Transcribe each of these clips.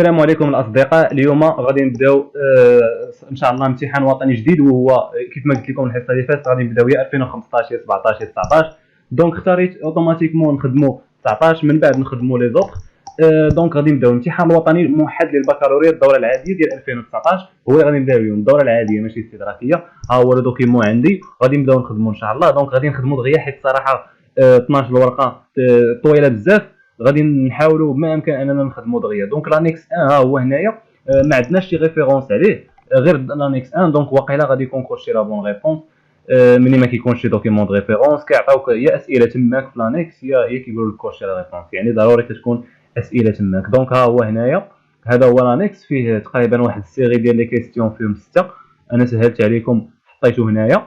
السلام عليكم الاصدقاء. اليوم غادي نبداو ان شاء الله امتحان وطني جديد، وهو كيف ما قلت لكم الحصه اللي فاتت غادي نبداو يا 2015 يا 17 يا 19. دونك اختاريت اوتوماتيكمون نخدموا 19 من بعد نخدموا لي زوطخ. دونك غادي نبداو الامتحان الوطني الموحد للبكالوريا الدوره العاديه ديال 2019، هو اللي غادي نبداو اليوم الدوره العاديه ماشي الاستدراكيه. ها هو الدوكيمون عندي غادي نبداو نخدموا ان شاء الله. دونك غادي نخدموا دغيا حيت الصراحه 12 ورقه طويله بزاف، غادي نحاولوا بما امكن اننا نخدموا دغيا. دونك لانيكس 1 ها هو هنايا، ما عندناش شي ريفيرونس عليه غير لانيكس 1. دونك واقيلا غادي يكون كلشي لا بون ريبونس ملي ما كيكونش شي دوكيمون دو ريفيرونس كيعطيوك يا اسئله تماك في لانيكس يا كيقولوا لك كلشي لا ريبونس، يعني ضروري تكون اسئله تماك. دونك ها هو هنايا، هذا هو لانيكس، فيه تقريبا واحد السيري ديال لي كيستيون فيهم 6. انا سهلت عليكم حطيته هنايا،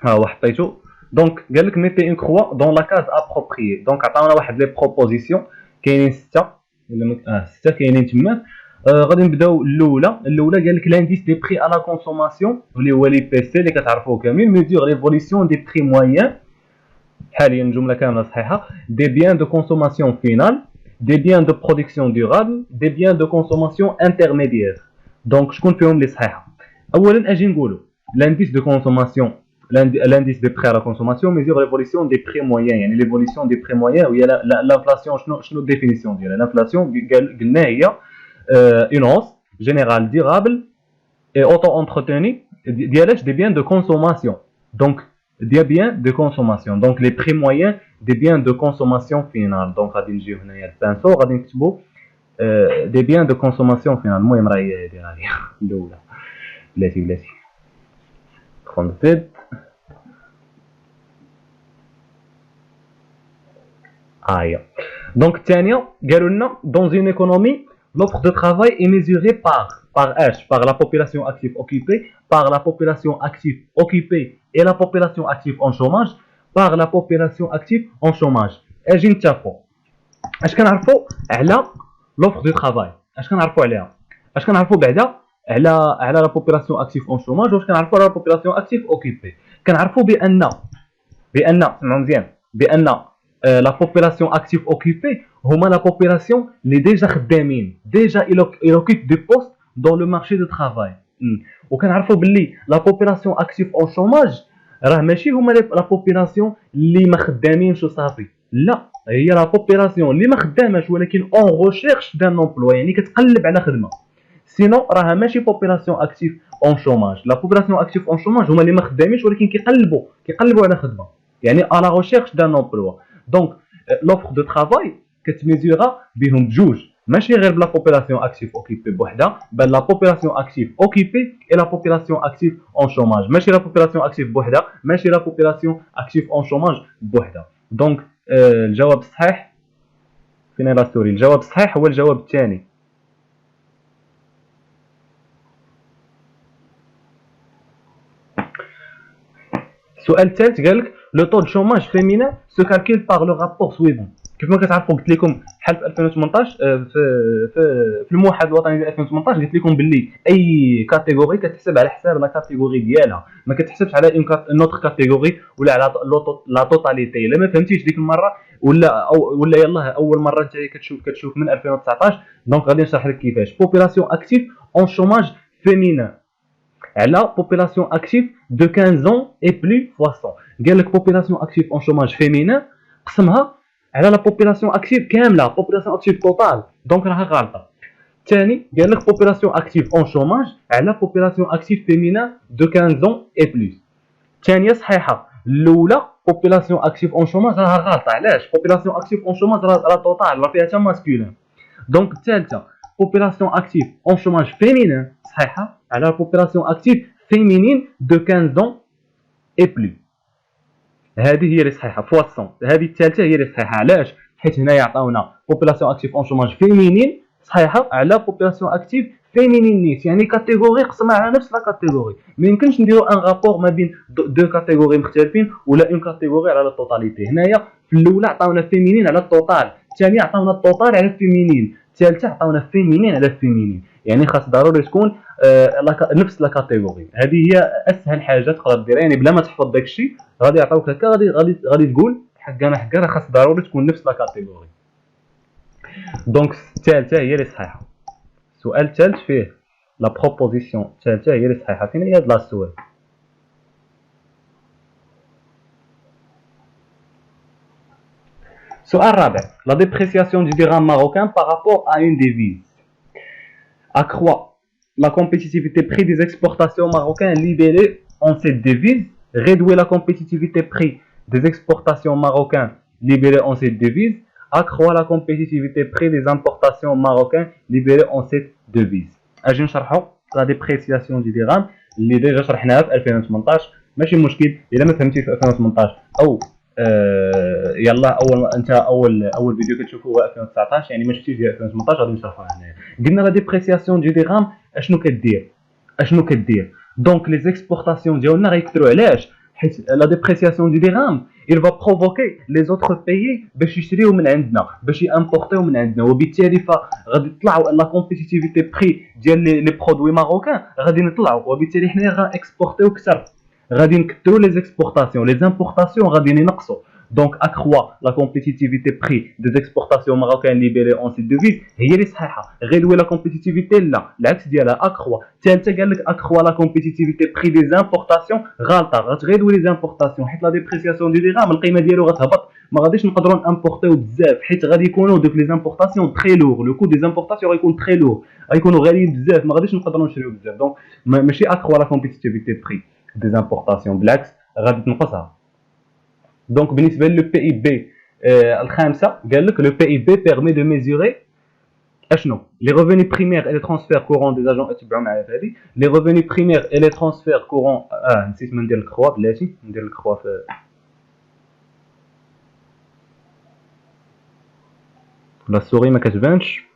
ها هو حطيته. دونك قال لك ميتي اون كروا دون لا كاز ابروبريي. دونك عطاونا واحد لي بروبوزيسيون كاينين 6 ولا 6 كاينين تما. غادي نبداو الاولى قال لك لانديس دي بري ا لا كونسوماسيون اللي هو لي بي سي اللي كتعرفوه كاملين، ميزور ليفوليسيون دي بري مويان. حاليا الجمله كامله صحيحه. دي بيان دو كونسوماسيون فينال، دي بيان دو برودكسيون دورابل، دي بيان دو كونسوماسيون انترميديير. دونك شكون فيهم اللي صحيحه؟ اولا اجي نقولوا لانديس دو كونسوماسيون، l'indice des prix à la consommation mesure l'évolution des prix moyens. يعني l'évolution des prix moyens وهي l'inflation. شنو الديفينيسيون ديالها؟ l'inflation قلنا هي une hausse générale durable et auto-entretenue ديال des biens de consommation. Donc des biens de consommation, donc les prix moyens des biens de consommation finale. donc غادي نجيو هنايا البانسو غادي نكتبوا des biens de consommation finale. المهم راه هي هذه الاولى. بلاتي كونسيبت Donc, الثانية قالوا لنا dans une économie l'offre de travail est mesurée par H, par la population active occupée, par la population active occupée et la population active en chômage, par la population active en chômage. اجي نتفقوا اش كنعرفوا على l'offre de travail، اش كنعرفوا عليها، اش كنعرفوا بعدا على la population active en chômage، واش كنعرفوا على la population active occupée. كنعرفوا بان سمعوا مزيان بان la population active occupée هما la population اللي ديجا خدامين، ديجا ils occupent des postes dans le marché du travail. وكنعرفوا باللي la population active en chômage راه ماشي هما la population اللي ما خدامينش وصافي، لا، هي la population اللي ما خداماش ولكن en recherche d'un emploi، يعني كتقلب على خدمه. سينو راه ماشي population active en chômage. la population active en chômage هما اللي ما خدامينش ولكن كيقلبوا على خدمه، يعني à la recherche d'un emploi. Donc l'offre de travail كتميزورا بهم بجوج، ماشي غير بلا population active occupée بوحدها، بل la population active occupée et la population active en chômage. ماشي la population active بوحدها، ماشي la population active en chômage بوحدها. دونك الجواب الصحيح فين لا ستوري؟ الجواب الصحيح هو الجواب الثاني. السؤال الثالث قال لك لو طو دو شوماج فيمينا سو كالكول باغ لو رابور سويفون. كيف ما كتعرفوا قلت لكم بحال في 2018 في الموحد الوطني ديال 2018 قلت لكم باللي اي كاتيجوري كتحسب على حساب لا كاتيجوري ديالها، ما كتحسبش على اون نوتر كاتيجوري ولا على لا توتاليتي. الا ما فهمتيش ديك المره ولا يلاه اول مره انت كتشوف من 2019. دونك غادي نشرح لك كيفاش. بوبولاسيون اكتيف اون شوماج فيمينا على population active de 15 ans et plus fois 100. قال لك population active en chômage féminin قسمها على la population active كامله، population active total. دونك راها غلطه. ثاني قال لك population active en chômage على population active féminin de 15 ans et plus. ثانيه صحيحه. الاولى population active en chômage راها غلطه. علاش؟ population active en chômage راه total، راه فيها حتى ماسكولين. دونك الثالثه population active en chômage féminin صحيحه على la population active féminine de 15 ans et plus. هذه هي اللي صحيحه فوا 100. هذه الثالثه هي اللي صحيحه. علاش؟ حيت هنا يعطيونا population active en chômage féminine صحيحه على population active féminine نيت، يعني كاتيجوري قسمها على نفس لا كاتيجوري. ما يمكنش نديروا ان رابور ما بين دو كاتيجوري مختلفين ولا اون كاتيجوري على التوتاليتي. هنايا في الاولى عطاونا فيمينين على التوتال، الثانيه عطاونا التوتال على الفيمينين، الثالثه عطاونا فيمينين على الفيمينين. يعني خاص ضروري تكون نفس لا كاتيجوري. هذه هي اسهل حاجه تقدر ديرها، يعني بلا ما تحفظ داك الشيء غادي يعطيوك هكا، غادي تقول حقا راه خاص ضروري تكون نفس لا كاتيجوري. دونك الثالثه هي اللي صحيحه. السؤال الثالث فيه لا بروبوزيسيون الثالثه هي اللي صحيحه. فين هي هاد السؤال؟ السؤال الرابع لا ديبريسياسيون دو درهم ماروكان بارابور ا اون ديفيز accroît la compétitivité prix des exportations marocaines libérées en cette devise, réduire la compétitivité prix des exportations marocaines libérées en cette devise, accroît la compétitivité prix des importations marocaines libérées en cette devise. اجي نشرحوا لا ديبريسياسيون دي درهم اللي ديجا شرحناها في 2018. ماشي مشكل الا ما فهمتيش في 2018 او يلا اول فيديو كتشوفوه هو 2019 يعني ما شفتيش ديال 2018 غادي نشرحوها هنايا. قلنا لا ديبريسياسيون دي درهم اشنو كدير دونك لي زيكسبورطاسيون ديالنا غيكثروا. علاش؟ حيت لا ديبريسياسيون دي درهم il va provoquer les autres pays باش يشريو من عندنا باش يامبورطيو من عندنا وبالتالي فغادي يطلعوا لا كومبيتيتيفيتي بري ديال لي برودوي ماروكان غادي نطلعوا وبالتالي حنا غا اكسبورطيو كثر غادي نكثروا لي زيكسبورطاسيون لي امبورطاسيون غادي ينقصوا. Donc accroît la compétitivité prix des exportations marocaines libérées en cette devise هي اللي صحيحه. réduire la compétitivité لا العكس ديالها accroît. ثالثه قال لك accroît la compétitivité prix des importations غلطه غتغيدوي لي زامبورطاسيون حيت لا ديبريسياسيون دي درهم القيمه ديالو غتهبط ما غاديش نقدروا نامبورطيو بزاف حيت غادي يكونوا دوك لي زامبورطاسيون تري لور لو كو دي زامبورطاسيون غيكون تري لور غيكونوا غاليين بزاف ما غاديش نقدروا نشريو بزاف. دونك ماشي accroît la compétitivité prix des importations بالعكس غادي تنقصها. Donc, بالنسبة لو بي اي بي الخامسة قال لك لو بي اي بي permet de mesurer اشنو لي revenus primaires et les transferts courants des agents. اتبعوا معايا في هذه لي revenus primaires et les transferts courants. نسيت ما ندير الكخوا بلاتي ندير الكخوا في لا السوري ما كتبانش.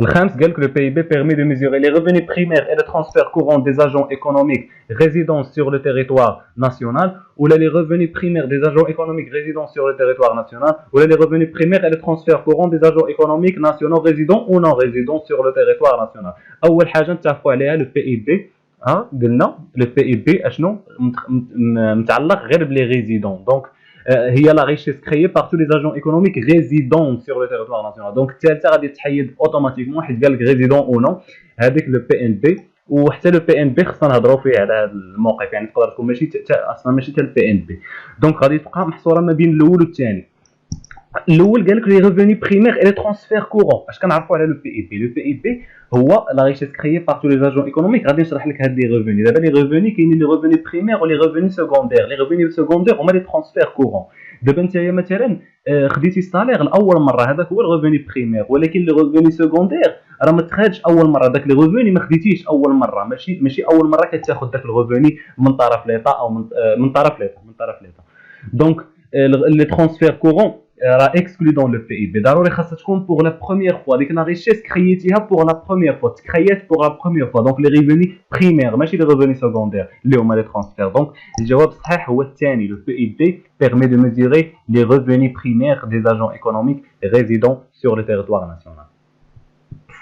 الخامس قال لك le PIB permet de mesurer les revenus primaires et les transferts courants des agents économiques résidant sur le territoire national ou les revenus primaires des agents économiques résidant sur le territoire national ou les revenus primaires et les transferts courants des agents économiques nationaux résidant ou non résidant sur le territoire national. اول حاجه نتفقوا عليها le PIB قلنا le PIB اشنو متعلق غير بلي ريزيدون. دونك هي لا ريشيس كريي بار تو لي اجون ايكونوميك ريزيدون سور لو تيريتوار ناسيونال. دونك الثالثه غادي تحيد اوتوماتيكمون حيت قال لك ريزيدون او نو هذيك لو بي ان بي. وحتى لو بي ان بي خصنا نهضروا فيه على هذا الموقف يعني تقدر تكون ماشي اصلا ماشي حتى البي ان بي. دونك غادي تبقى محصوره ما بين الاول والثاني. الاول قال لك لي ريفوني بريمير اي لي ترانسفير كورون. اش كنعرفوا على لو بي اي بي؟ لو بي اي بي هو لا ريشيس كريي بار تو لي اجون ايكونوميك. غادي نشرح لك هاد لي ريفوني. دابا لي ريفوني كاينين لي ريفوني بريمير ولي ريفوني سكوندير. لي ريفوني سكوندير هما لي ترانسفير كورون. دابا نتايا مثلا خديتي الصالير لاول مره هذاك هو الريفوني بريمير ولكن لي ريفوني سكوندير راه ما تخرجش اول مره. داك لي ريفوني ما خديتيش اول مره ماشي اول مره كتاخذ داك الريفوني من طرف ليطا او من طرف ليطا. دونك لي ترانسفير كورون راه اكسكلو دون لو بي اي بي. ضروري خاصها تكون بوغ لا بروميير فوا. ديك لا ريشيس كرييتيها بوغ لا بروميير فوا تكريات بوغ لا بروميير فوا. دونك لي ريفوني بريمير ماشي لي ريفوني سكوندير اللي هما لي ترانسفير. دونك الجواب الصحيح هو الثاني. لو بي اي بي permet de mesurer les revenus primaires des agents économiques résidant sur le territoire national.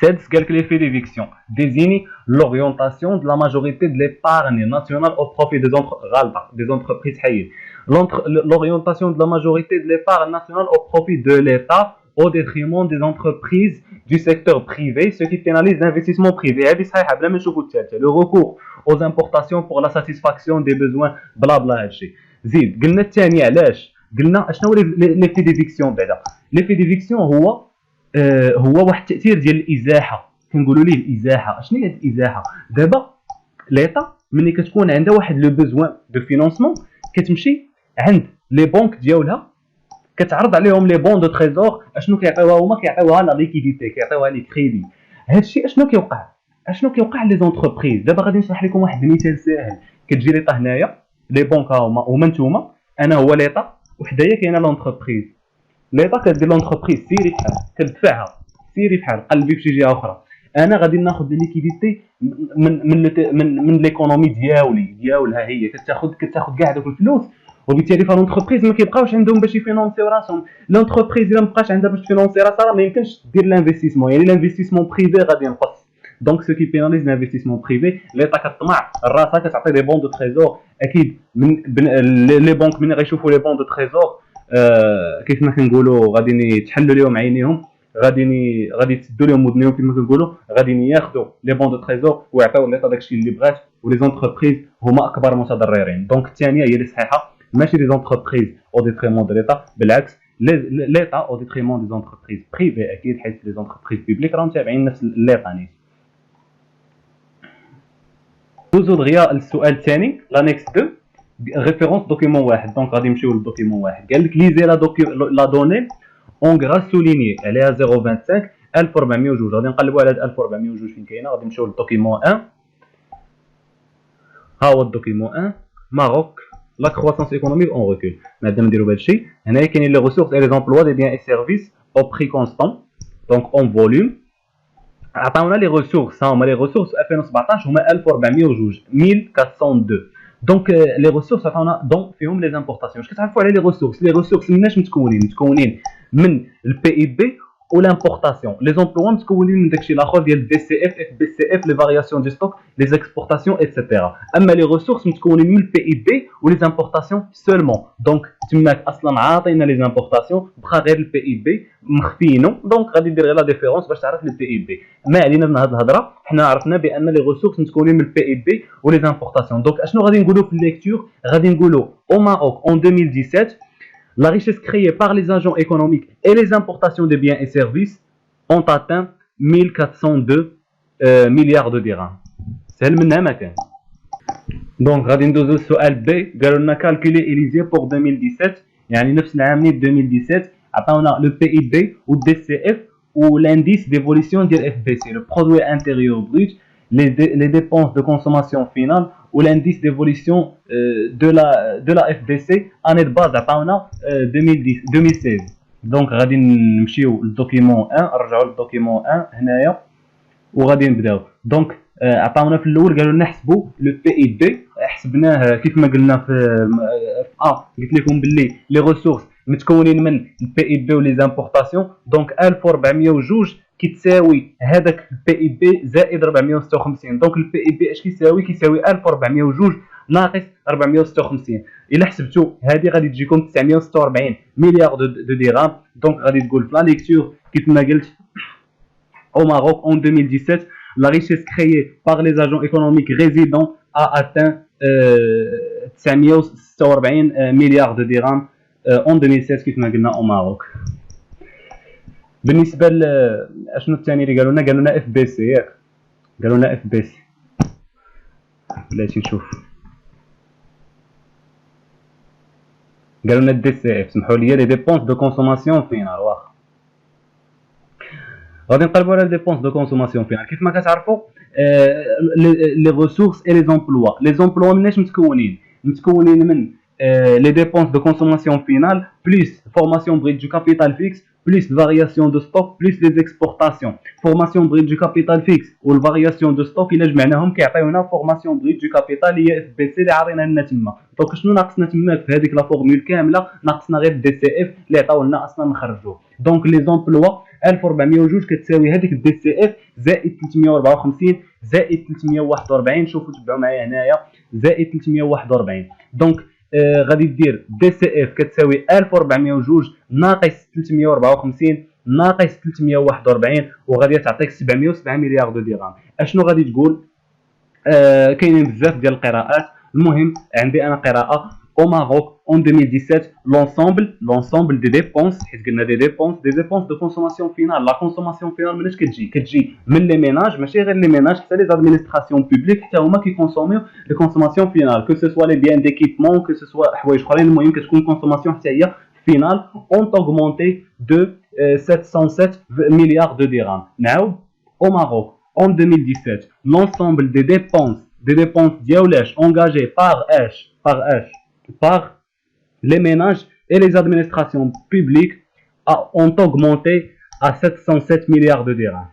7 قال لك l'effet d'éviction désigne l'orientation de la majorité de l'épargne nationale au profit des entreprises حيين. L'orientation de la majorité de l'épargne nationale au profit de l'État au détriment des entreprises du secteur privé, ce qui pénalise l'investissement privé. هذه صحيحه بلا ما نشوفوا الثالثه. Le recours aux importations pour la satisfaction des besoins بلا بلا هادشي. زيد قلنا الثاني. علاش قلنا اشنو هو l'effet d'éviction؟ بعدا l'effet d'éviction هو واحد التاثير ديال الازاحه. كنقولوا ليه الازاحه. اشنو هي الازاحه؟ دابا ليطا ملي كتكون عندها واحد لو بوزوان دو فينانسمون كتمشي عند لي بنك ديالها كتعرض عليهم لي بون دو تريزور. اشنو كيعطيوها هما؟ كيعطيوها لا ليكيديتي كيعطيوها لي كريدي. هادشي اشنو كيوقع لي زونتربريز؟ دابا غادي نشرح لكم واحد المثال ساهل. كتجي ليطا هنايا لي بنك هما نتوما انا هو ليطا وحدايا كاينه لونتربريز. ليطا كدير لونتربريز سيري بحال كتدفعها سيري بحال قلبي في شي جهه اخرى. انا غادي ناخذ ليكيديتي من ليكونومي ديالها هي كتاخذ كاع دوك الفلوس وبالتالي فالونتربريز ما كيبقاوش عندهم باش يفينونسيو راسهم. لونتربريز الا ما بقاش عندها باش تفينونسي راسها ما يمكنش دير لانفستيسمون يعني لانفستيسمون بريفي غادي ينقص. دونك سو كي بيناليز لانفستيسمون بريفي. ليطا كطمع راسها كتعطي دي بون دو تريزور. اكيد لي بنك ملي غيشوفوا لي بون دو تريزور كيف ما كنقولوا غادي يتحلوا لهم عينيهم غادي تسدوا لهم ودنيهم كما كنقولوا، غادي ياخذوا لي بون دو تريزور ويعطيو ليطا داكشي اللي بغات، ولي زونتربريز هما اكبر متضررين. دونك الثانيه هي اللي صحيحه، ماشي لي زونتربريز او ديتريمون دو ليطا، بالعكس ليطا او ديتريمون دي زونتربريز بريفي اكيد، حيت لي زونتربريز بيبليك راهم تابعين نفس ليطا نيت. دوزو دغيا للسؤال الثاني لانيكس 2 ريفيرونس دوكيمون واحد. دونك غادي نمشيو للدوكيمون واحد. قال لك ليزي لا دوني اون غراس سوليني عليها 0.25 1402. غادي نقلبوا على هاد 1402 فين كاينه. غادي نمشيو للدوكيمون 1. ها هو الدوكيمون 1 ماروك لا كرواسونس ايكونوميك اون ريكول. بعدا نديرو بهذا الشيء. هنايا كاينين لي ريسورس اي لي زومبلوا دي بيان اي سيرفيس او بري كونستون دونك اون فوليوم. عطاونا لي ريسورس، ها هما لي ريسورس 2017 هما 1402. دونك لي ريسورس عطاونا دونك فيهم لي زامبورطاسيون. واش كتعرفوا على لي ريسورس؟ لي ريسورس مناش متكونين من البي اي بي والامبورطاسيون. لي زومبلوا متكونين من داكشي الاخر ديال الدي سي اف، اف بي سي اف، لي فارياسيون دي ستوك، لي اكسبورطاسيون ايتترا. اما لي ريسورس متكونين من البي اي بي ولي زامبورطاسيون سولمون. دونك تماك اصلا عاطينا لي زامبورطاسيون بقى غير البي اي بي مخفيينو. دونك غادي دير غير لا ديفيرونس باش تعرف البي اي بي. ما علينا من هذه الهضره، حنا عرفنا بان لي ريسورس متكونين من البي اي بي ولي زامبورطاسيون. دونك اشنو غادي نقولوا في الليكتور؟ غادي نقولوا او ماروك en 2017 la richesse créée par les agents économiques et les importations de biens et services ont atteint 1402 milliards de dirhams. سهل منها ما كان. دونك غادي ندوزو للسؤال بي. قالوا لنا كالكولي إليزي بور 2017، يعني نفس العام نيت 2017 عطاونا لو بي اي بي و دي سي اف و لانديس ديفوليسيون ديال اف بي سي، لو برودوي انتيريور بروت، les dépenses de consommation finale ou l'indice d'évolution de la FBC année de base عطاونا 2016. دونك غادي نمشيو للدوكيمون 1، نرجعوا للدوكيمون 1 هنايا وغادي نبداو. دونك عطاونا في الاول قالوا لنا نحسبوا لو بي اي بي، حسبناه كيف ما قلنا في قلت لكم باللي لي ريسورس متكونين من البي اي بي ولي زامبورطاسيون. دونك 1402 كيتساوي هذاك البي اي بي زائد 456. دونك البي اي بي اش كيساوي؟ كيساوي 1402 ناقص 456. الا حسبتوا هذه غادي تجيكم 946 مليار دو درهم. دونك غادي تقول في لا ليكتور كيف ما قلت au Maroc en 2017 la richesse créée par les agents économiques résidents a atteint 946 مليار de dirhams en 2016 كيف ما قلنا au Maroc. بالنسبه اشنو الثاني اللي قالوا لنا اف بي سي، ياك قالوا لنا اف بي سي. بلاتي نشوف، قالوا لنا دي سي اف، سمحوا لي، لي ديبونس دو كونسوماسيون فينال. واخا غادي نقلبوا على لي ديبونس دو كونسوماسيون فينال. كيف ما كتعرفوا لي ريسورس اي لي زومبلوا. لي زومبلوا مناش متكونين من les dépenses de consommation finale plus formation brute du capital fixe plus variation de stock plus les exportations. Formation brute du capital fixe ou variation de stock الى جمعناهم كيعطيونا formation brute du capital هي اف بي سي اللي عطينا لنا تما. دونك شنو ناقصنا تماك في هذيك لا فورمول كامله؟ ناقصنا غير دي سي اف اللي عطاو لنا اصلا نخرجوه. دونك لي زومبلوا 1402 كتساوي هذيك الدي سي اف زائد 354 زائد 341. شوفوا تبعوا معايا هنايا زائد 341. دونك غادي دير دي سي اف كتساوي 1402 ناقص 354 ناقص 341 وغادي تعطيك 707 مليار دو درهم. اشنو غادي تقول؟ كاينين بزاف ديال القراءات. المهم عندي انا قراءه au Maroc en 2017 l'ensemble des dépenses حيت قلنا des dépenses de consommation finale. la consommation finale مناش كتجي من لي ميناج، ماشي غير لي ميناج، حتى لي زادمينستراسيون بوبليك حتى هما كيكونسوميو لي كونسوماسيون فينال كو سو سوا لي بيان ديكيبمون كو سو سوا حوايج اخرين. المهم كتكون كونسوماسيون حتى هي فينال ont augmenté de 707 milliards de dirhams. نعاود au Maroc en 2017 l'ensemble des dépenses دياولاش engagées par les ménages et les administrations publiques ont augmenté à 707 milliards de dirhams.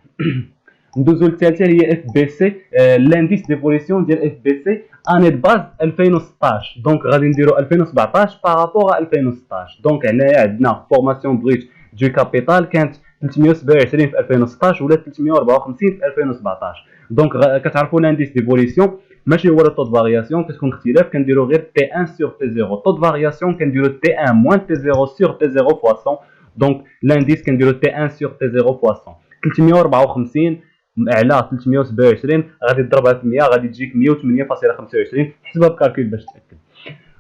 ندوزو للثالثه هي اف بي سي، لانديس ديفوليسيون ديال اف بي سي اني باز 2016. دونك غادي نديرو 2017 بارابور 2016. دونك هنايا عندنا فورماسيون بروت دو كابيتال كانت 327 في 2016 ولا 354 في 2017. دونك كتعرفوا لانديس ديفوليسيون ماشي هو لو طو دو فارياسيون، كتكون اختلاف كنديرو غير تي 1 سور تي 0. طو دو فارياسيون كنديرو تي 1 موان تي 0 سور تي 0 فوا 100. دونك لانديس كنديرو تي 1 سور تي 0 فوا 100. 354 على 327 غادي تضربها في 100 غادي تجيك 108.25. حسبها بكالكول باش تاكد.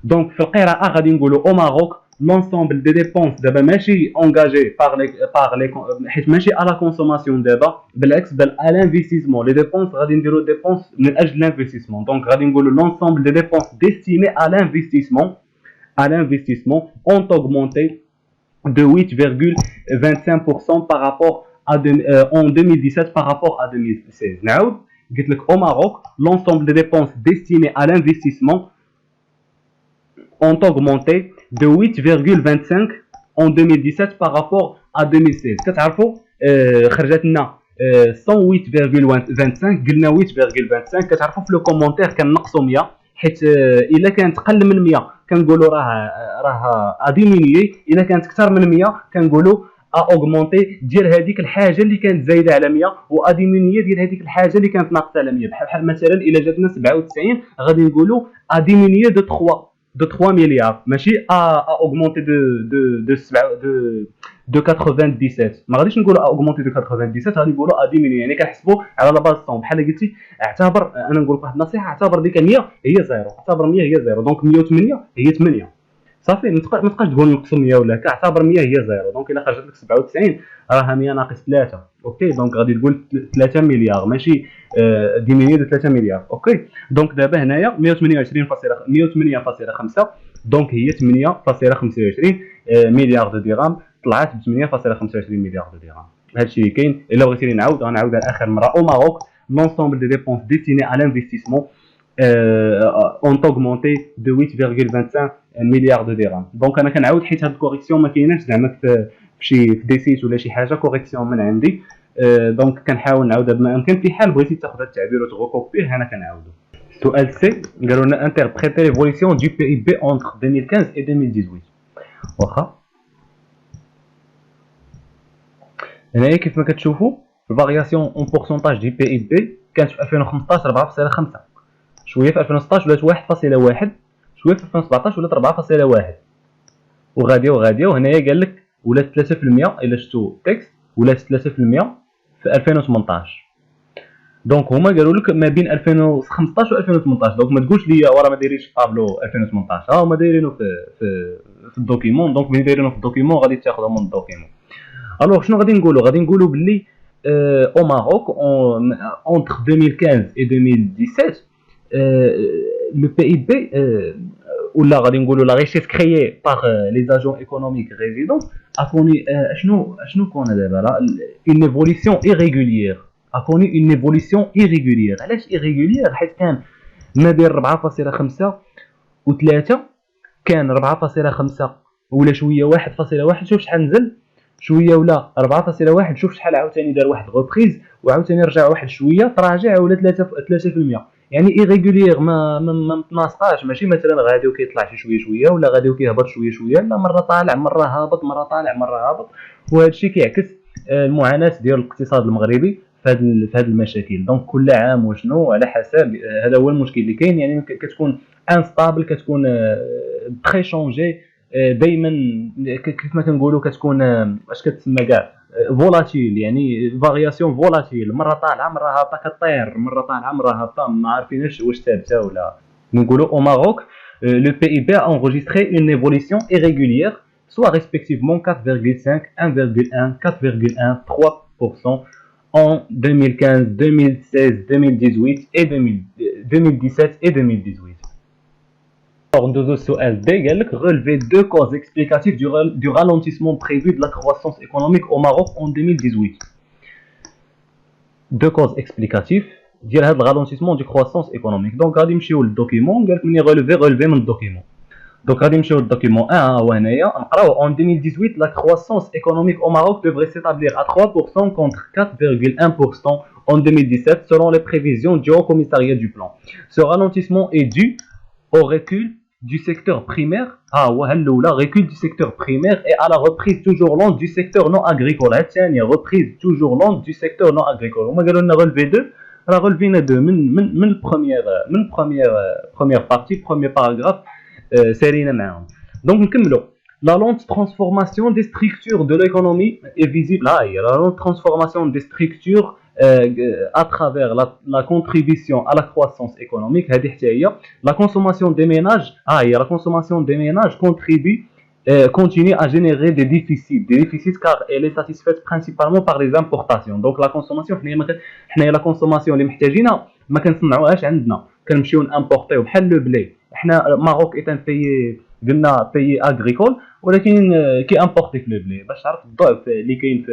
دونك في القراءه غادي نقولوا او ماروك l'ensemble des dépenses دابا ماشي engagé par les حيت ماشي à la consommation دابا بالعكس بل à l'investissement. les dépenses غادي نديروا dépenses من اجل l'investissement. دونك غادي نقولوا l'ensemble des dépenses destinées à l'investissement ont augmenté de 8,25% par rapport à en 2017 par rapport à 2016. نعاود قلت لك au Maroc l'ensemble des dépenses destinées à l'investissement ont augmenté de 8,25 en 2017 par rapport à 2016. كتعرفوا خرجت لنا 108,25 قلنا 8,25. كتعرفوا في لو كومونتير كنقصوا 100 حيت الا كانت قل من 100 كنقولوا راه اديمينيي، الا كانت اكثر من 100 كنقولوا اوغمونتي ديال هذيك الحاجه اللي كانت زايده على 100 واديمينيي ديال هذيك الحاجه اللي كانت ناقصه على 100. بحال مثلا الا جاتنا 97 غادي نقولوا اديمينيي de 3 milliards ماشي augmenter de 97. ما غاديش نقولوا augmenter de 97 غادي نقولوا diminuer. يعني كنحسبوا على لا باز 100 بحال قلتي. اعتبر انا نقول لك واحد النصيحه، اعتبر ديك 100 هي زيرو، اعتبر 100 هي زيرو. دونك 108 هي 8 صافي. ما تبقاش تقول نقص 100 ولا هكا، اعتبر 100 هي زيرو. دونك الا خرجت لك 97 راها 100 ناقص 3. اوكي دونك غادي تقول 3 مليار ماشي ديميني دو 3 مليار. اوكي دونك دابا هنايا 108.5 دونك هي 8.25 مليار دو درهم، طلعت ب 8.25 مليار دو درهم. هادشي اللي كاين. الا بغيتيني نعاود غنعاودها لاخر مره. او ماروك l'ensemble des dépenses destinées à l'investissement ont augmenté de 8,25 مليار دو درهم. دونك انا كنعاود حيت هاد الكوريكسيون ما كايناش زعما في دي سيت ولا شي حاجه، كوريكسيون من عندي. دونك كنحاول نعاودها بما امكن. في حال بغيتي تاخذ هاد التعبير وتغوكوبيه انا كنعاودو. سؤال سي قالوا لنا انتربريتي ليفوليسيون دو بي اي بي entre 2015 et 2018. واخا هنايا كيف ما كتشوفوا الفارياسيون اون بورسونتاج دي بي اي بي كانت في 2015 4.5، شويه في 2016 ولات 1.1، شويه في 2017 ولات 4.1 وغاديه. وهنايا قال لك ولات 3% الا شفتوا التكست، ولات 3% في 2018. دونك هما قالوا لك ما بين 2015 و 2018. دونك ما تقولش لي ورا ما دايرينش طابلو 2018، هما دايرينو في الدوكيمون. دونك ملي دايرينو في الدوكيمون غادي تاخذهم من الدوكيمون. الوغ شنو غادي نقولوا باللي au Maroc entre 2015 et 2017 le PIB ou là غادي نقولوا la richesse créée par les agents économiques résidents a connu شنو كون دابا une évolution irrégulière. a connu une évolution irrégulière. علاش irrégulière؟ حيت كان ما بين 4.5 و 3 كان 4.5 ولا شويه 1.1 شوف شحال نزل شويه، ولا 4.1 شوف شحال عاوتاني دار واحد غوبريز وعاوتاني رجع واحد شويه تراجع ولا 3%. يعني ايريغولير ما متناسقاش. ماشي مثلا غادي وكيطلع شي شويه ولا غادي وكيهبط شويه لا، مره طالع مره هابط مره طالع مره هابط. وهذا الشيء كيعكس المعاناه ديال الاقتصاد المغربي في هذه المشاكل. دونك كل عام وشنو على حسب. هذا هو المشكل اللي كاين. يعني كتكون انستابل، كتكون تري شونجي دائما كيف ما كنقولوا، كتكون اش كتسمى كاع فولاتيل. يعني فارياسيون فولاتيل، مره طالعه مره هابطه، كطير مره طالعه مره هابطه، ما عارفينش واش ثابته ولا. نقولوا au Maroc le PIB a enregistré une évolution irrégulière soit respectivement 4,5, 1,1, 4,1, 3% en 2015, 2016, 2018 et 2017 et 2018. ندوزو السؤال دي. قال لك relever deux causes explicatives du ralentissement prévu de la croissance économique au Maroc en 2018. deux causes explicatives ديال هذا الرالونتيسمون دي croissance économique. دونك غادي نمشيو للدوكيمون. قال لك مني relever من الدوكيمون. دونك غادي نمشيو للدوكيمون 1 هو هنايا نقراو. en 2018 la croissance économique au Maroc devrait s'établir à 3% contre 4,1% en 2017 selon les prévisions du Haut Commissariat du Plan. Ce ralentissement est dû au recul du secteur primaire. recul du secteur primaire et à la reprise toujours lente du secteur non agricole. reprise toujours lente du secteur non agricole. On va dire relevé 2. Alors relevé 2 من première partie, premier paragraphe سارينا معاهم. دونك نكملوا. La lente transformation des structures de l'économie est visible. La lente transformation des structures à travers la contribution à la croissance économique. La consommation des ménages, la consommation des ménages contribue continue à générer des déficits car elle est satisfaite principalement par les importations. Donc la consommation, حنا la consommation اللي محتاجينها ما كنصنعوهاش عندنا، كنمشيو نامبورطيو بحال لو بلي. حنا ماروك ايتان بيي، قلنا بيي اغريكول، ولكن كي امبورتي في لو بلي باش تعرف الضعف اللي كاين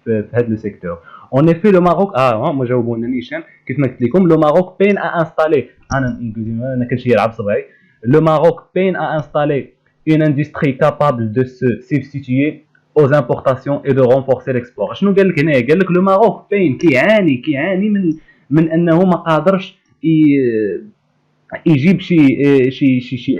في هذا لو سيكتور. اون افي لو ماروك ما جاوبونا نيشان كيف ما قلت لكم. لو ماروك بين ا انستالي، انا كنمشي نلعب صبعي. Le Maroc peine à installer une industrie capable de se substituer aux importations et de renforcer l'export. شنو قال لك هنايا؟ قال لك لو ماروك بين كيعاني من انه ما قادرش يجيب شي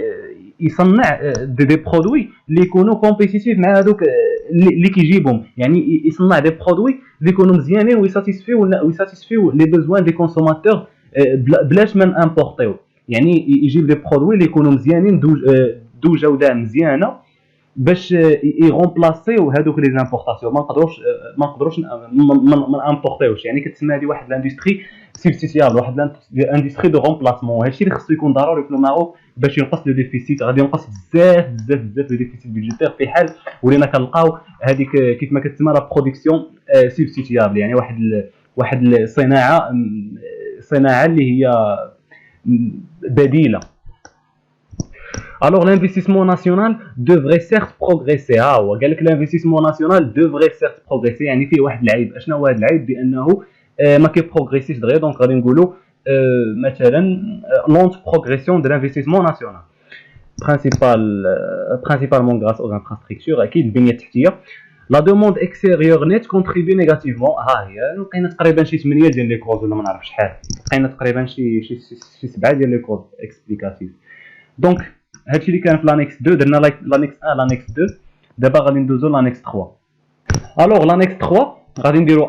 يصنع دي برودوي اللي يكونوا كومبيتيتيف مع هذوك اللي كيجيبهم. يعني يصنع دي برودوي اللي يكونوا مزيانين ويساتيسفيو لي بوزوان دي كونسوماتور بلاش ما امبورطيو. يعني يجيب دي برودوي اللي يكونوا مزيانين دو جوده مزيانه باش يغومبلاسيو هذوك لي زامبورطاسيون. ما نقدروش ما امبورطيوش. يعني كتسمى هذه واحد لاندستري سيبستيسيابل، واحد لاندستري دو رومبلاسمون. هادشي اللي خصو يكون ضروري في الماروك باش ينقص لو ديفيسيت. غادي ينقص بزاف لو ديفيسيت بيدجيتير في حال ولينا كنلقاو هذيك كيف ما كتسمى لا برودكسيون سيبستيسيابل. يعني واحد صناعه اللي هي بديله. Alors l'investissement national devrait certes progresser. قال لك l'investissement national devrait certes progresser. يعني فيه واحد العيب. اشنا هو هذا العيب؟ بانه ما كيبروغريسيش دغيا. دونك غادي نقولوا مثلا lente progression de l'investissement national principalement grâce aux infrastructures. اكيد البنيه التحتيه. La demande extérieure nette contribue négativement. هي لقينا تقريبا شي 8 ديال لي كوز ولا ما نعرف شحال. لقينا تقريبا شي 7 ديال لي كوز اكسبليكاتيف. دونك هادشي اللي كان في لانيكس 2. درنا لانيكس 1 لانيكس 2. دابا غادي ندوزو لانيكس 3. الوغ لانيكس 3 غادي نديرو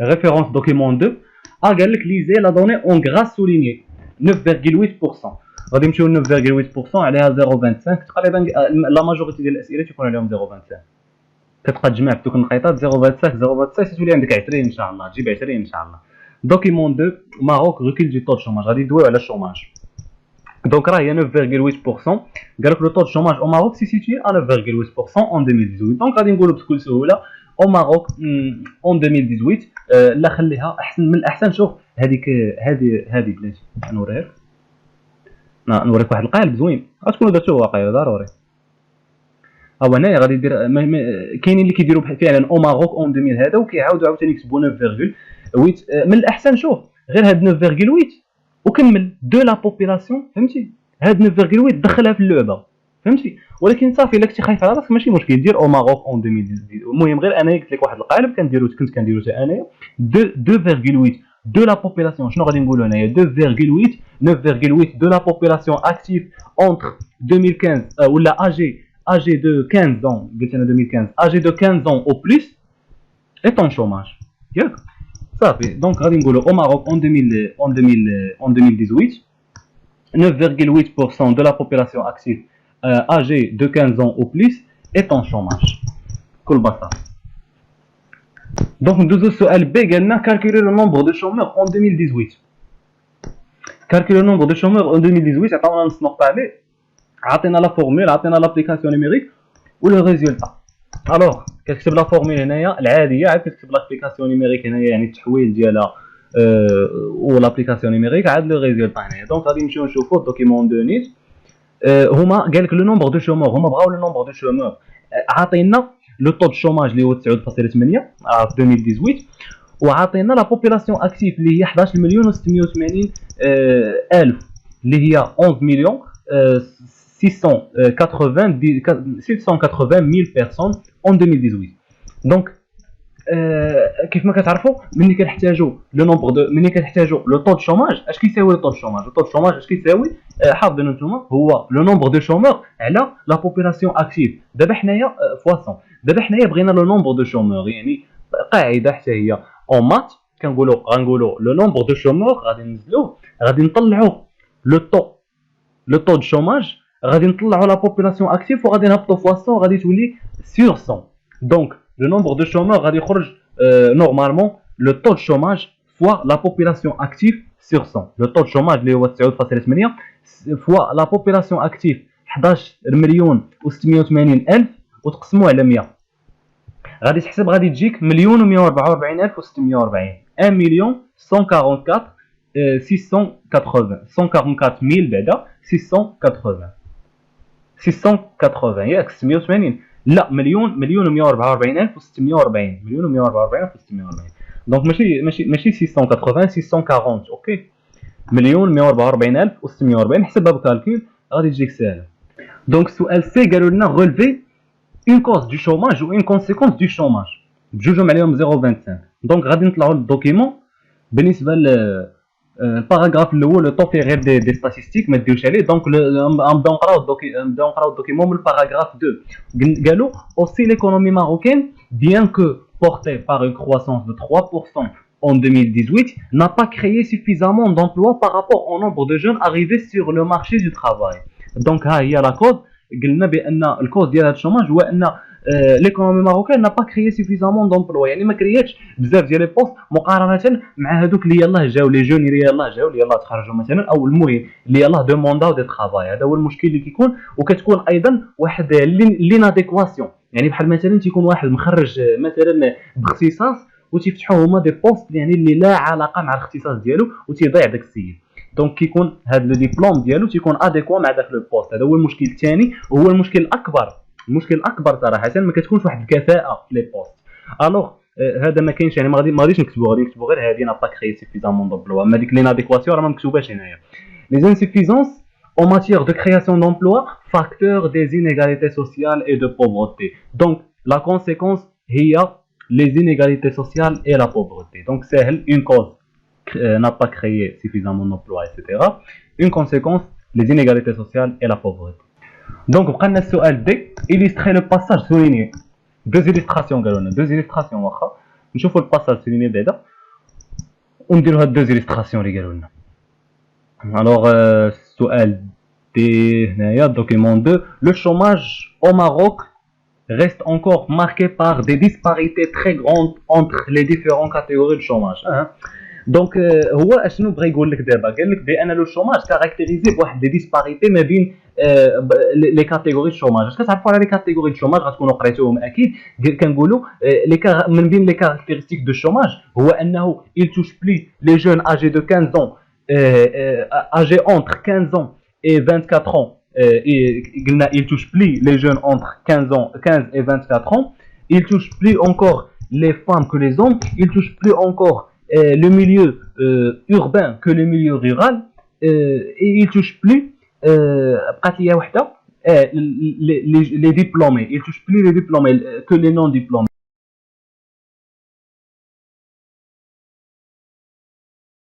référence document 2. قال لك ليزي لا دوني اون غراس سوليني 9.8%. غادي نمشيو ل 9.8% عليها 0.25. تقريبا لا ماجوريتي ديال الاسئله تيكون عليهم 0.25. كتبقى تجمع في دوك النقيطات 0.5 تولي عندك 20 ان شاء الله، تجيب 20 ان شاء الله. دوكيمون 2 ماروك ريكول دي طو شوماج. غادي ندويو على الشوماج. Donc là, il y a 9.8%. Le taux de chômage au Maroc s'est situé à 9.8% en 2018. Donc, غادي نقولوا بكل سهولة au Maroc en 2018 لا خليها أحسن من الأحسن. شوف هذه بلاتي نوريك واحد القالب زوين. غتكونوا درتوه واقيلا ضروري. هنايا غادي دير كاينين اللي كيديروا فعلا او ماروك اون 2000 هذا وكيعاودوا عاوتاني يكتبوا 9.8 من الاحسن. شوف غير هاد 9.8 وكمل دو لا بوبولاسيون، فهمتي؟ هاد 9.8 دخلها في اللعبه، فهمتي؟ ولكن صافي الا كنتي خايف على راسك ماشي مشكل، دير او ماروك اون 2018. المهم غير انايا قلت لك واحد القالب كنت كنديرو حتى انايا 2.8 de la population. شنو غادي نقولوا هنايا 9.8 de la population active entre 2015 ولا âgé de 15 ans. قلت انا 2015 âgé de 15 ans au plus est en chômage. ياك صافي. دونك غادي نقولوا au Maroc en 2018 9.8% de la population active âgée de 15 ans ou plus est en chômage. كل بساطة. Donc ندوزو السؤال ب. قالنا calculer le nombre de chômeurs en 2018. calculer le nombre de chômeurs en 2018 عطاونا نص نقطة عليه، عطينا لا فورمول، عطينا لابليكاسيون نيميريك و لو ريزولتا. الوغ كتكتب لا فورمول هنايا العاديه، عاد كتكتب لابليكاسيون نيميريك هنايا يعني التحويل ديالها و لابليكاسيون نيميريك عاد لو ريزولتا هنايا. دونك غادي نمشيو نشوفو الدوكيمون دو نيت. هما قال لك لو نومبر دو شومور، هما بغاو لو نومبر دو شومور. عاطينا لو طو دو شوماج اللي هو 9.8 في 2018 وعاطينا لا بوبولاسيون اكتيف اللي هي 11 مليون و680 الف اللي هي 11 مليون 680 000 personnes en 2018. دونك كيف ما كتعرفوا ملي كنحتاجوا لو نومبر دو، ملي كنحتاجوا لو طو دو شوماج، اش كيساوي لو طو دو شوماج؟ لو طو دو شوماج اش كيساوي؟ حافظين نتوما هو لو نومبر دو شومور على لا بوبولاسيون اكتيف. دابا حنايا فوا 100، دابا حنايا بغينا لو نومبر دو شومور، يعني قاعده حتى هي اون مات غنقولوا لو نومبر دو شومور غادي ننزلوه، غادي نطلعوا لو طو دو شوماج غادي نطلعوا لا بوبولاسيون اكتيف وغادي نهبطوا في 100 غادي تولي سور 100. دونك لو نومبر دو شومور غادي يخرج نورمالمون لو طو دو شوماج فوا لا بوبولاسيون اكتيف سور 100. لو طو دو شوماج اللي هو 9.8 فوا لا بوبولاسيون اكتيف 11 مليون و680 الف وتقسموه على 100 غادي تحسب غادي تجيك 1,144,640 1,144,680 144,000 بعدا 680 ياك 680 لا مليون و144,640 مليون و144,640 دونك ماشي 680 640 اوكي مليون 144,640 حسبها بالكالكول غادي تجيك ساهله. دونك السؤال سي قالوا لنا غولفي اون كوز دو شوماج و اون كونسيكونس دو شوماج بجوجهم عليهم 0.25. دونك غادي نطلعوا للدوكيمون بالنسبه الباراغراف الاول طو فيه غير دي ستاتيستيك ما ديوش عليه. دونك نبداو نقراو الدوكيمون من الباراغراف 2 قالوا aussi l'économie marocaine bien que portée par une croissance de 3% en 2018 n'a pas créé suffisamment d'emplois par rapport au nombre de jeunes arrivés sur le marché du travail. دونك ها هي لا كوز قلنا بان الكوز ديال هذا الشوماج هو ان ليكونومي ماروكان نا با كريي سوفيزامون دومبلوا يعني ما كرياتش بزاف ديال لي بوست مقارنه مع هذوك اللي يلاه جاو لي جون اللي يلاه تخرجوا مثلا او المهم اللي يلاه دومونداو دي طرافاي. هذا هو المشكل اللي كيكون وكتكون ايضا واحد ليناديكواسيون يعني بحال مثلا تيكون واحد مخرج مثلا باختصاص وتيفتحوا هما دي بوست يعني اللي لا علاقه مع الاختصاص ديالو وتيضيع داك السيد. دونك كيكون هذا لو ديبلوم ديالو تيكون اديكوا مع داك لو بوست. هذا هو المشكل الثاني وهو المشكل الاكبر. المشكل الاكبر صراحه ما كتكونش واحد الكفاءه في لي بوست. الوغ هذا ما كاينش يعني ما غاديش نكتبوا غير هذه نا با كريي سوفيزامون دومبلوا. اما ديك ليناديكواسيون راه ما مكتوباش هنايا. لي انسوفيزونس en matière de création d'emploi facteur des inégalités sociales et de pauvreté. Donc la conséquence هي les inégalités sociales et la pauvreté. Donc c'est une cause n'a pas créé suffisamment d'emplois, etc. Une conséquence, les inégalités sociales et la pauvreté. Donc, on prend le sujet D, illustrer le passage souligné. Deux illustrations, deux illustrations. On va le passage souligné d'Eda. On dirait deux illustrations, les gars. Alors, sujet D, document 2. Le chômage au Maroc reste encore marqué par des disparités très grandes entre les différentes catégories de chômage. دونك هو اشنو بغى يقول لك دابا قال لك بان لو شوماج كاركتيريزي بواحد دي ديسباريتي ما بين لي كاتيجوري دو شوماج. اش كتعرفوا على لي كاتيجوري دو شوماج غتكونوا قريتوهم اكيد. كنقولوا من بين لي كاركتيرستيك دو شوماج هو انه il touche plus les jeunes âgés de 15 ans âgés entre 15 ans et 24 ans. قلنا il touche plus les jeunes entre 15 et 24 ans. Il touche plus encore les femmes que les hommes. Il touche plus encore le milieu urbain que le milieu rural et il touche plus les diplômés, il touche plus les diplômés que les non diplômés.